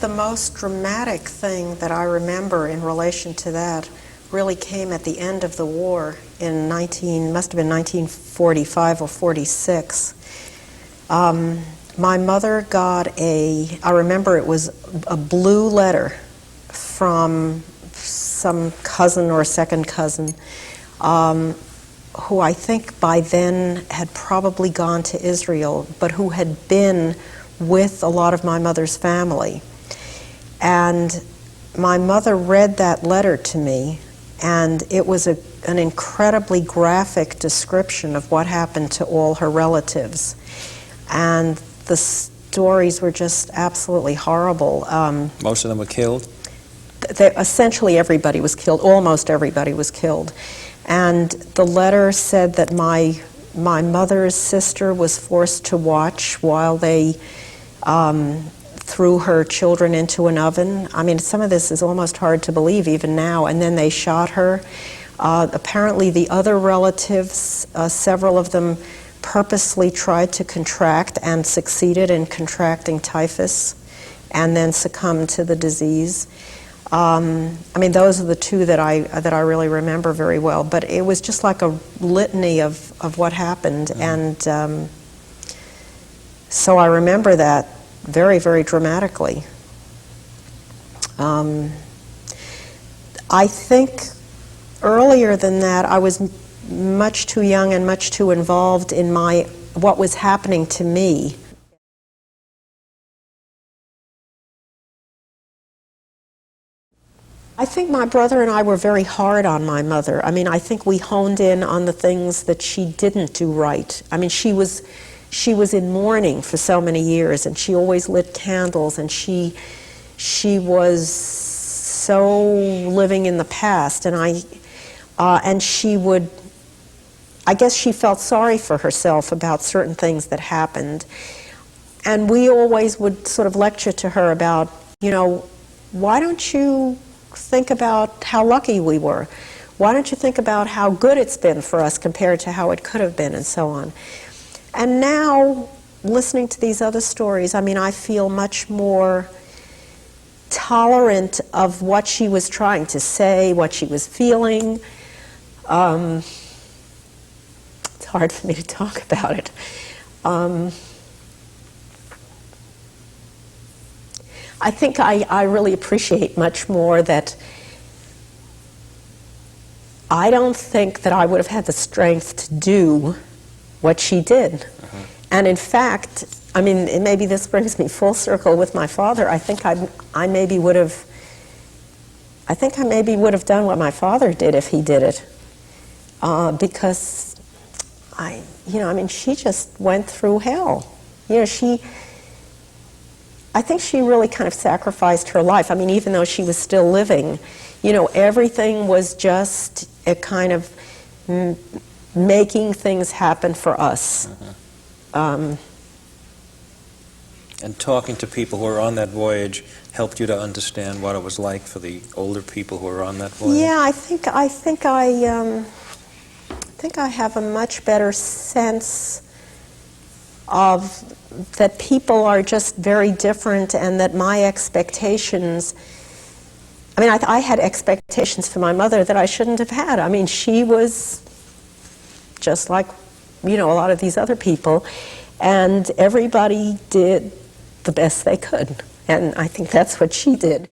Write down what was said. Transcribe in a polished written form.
the most dramatic thing that I remember in relation to that really came at the end of the war in must have been 1945 or 46. My mother got I remember it was a blue letter from some cousin or second cousin, who I think by then had probably gone to Israel, but who had been with a lot of my mother's family. And my mother read that letter to me, and it was an incredibly graphic description of what happened to all her relatives. And the stories were just absolutely horrible. Most of them were killed? Essentially everybody was killed. Almost everybody was killed. And the letter said that my mother's sister was forced to watch while they threw her children into an oven. I mean, some of this is almost hard to believe even now. And then they shot her. Apparently the other relatives, several of them purposely tried to contract and succeeded in contracting typhus and then succumbed to the disease. I mean, those are the two that I really remember very well. But it was just like a litany of what happened, and so I remember that very, very dramatically. I think earlier than that, I was much too young and much too involved in what was happening to me. I think my brother and I were very hard on my mother. I mean, I think we honed in on the things that she didn't do right. I mean, she was in mourning for so many years, and she always lit candles, and she was so living in the past, and she would, I guess she felt sorry for herself about certain things that happened. And we always would sort of lecture to her about, why don't you think about how lucky we were? Why don't you think about how good it's been for us compared to how it could have been, and so on. And now, listening to these other stories, I mean, I feel much more tolerant of what she was trying to say, what she was feeling. It's hard for me to talk about it. I think I really appreciate much more that I don't think that I would have had the strength to do what she did. And in fact, I mean, maybe this brings me full circle with my father. I think I maybe would have done what my father did if he did it, because I mean, she just went through hell. I think she really kind of sacrificed her life. I mean, even though she was still living, everything was just a kind of making things happen for us. And talking to people who were on that voyage helped you to understand what it was like for the older people who were on that voyage? Yeah, I think I have a much better sense of that people are just very different, and that my expectations, I mean, I had expectations for my mother that I shouldn't have had. I mean, she was just like, a lot of these other people, and everybody did the best they could, and I think that's what she did.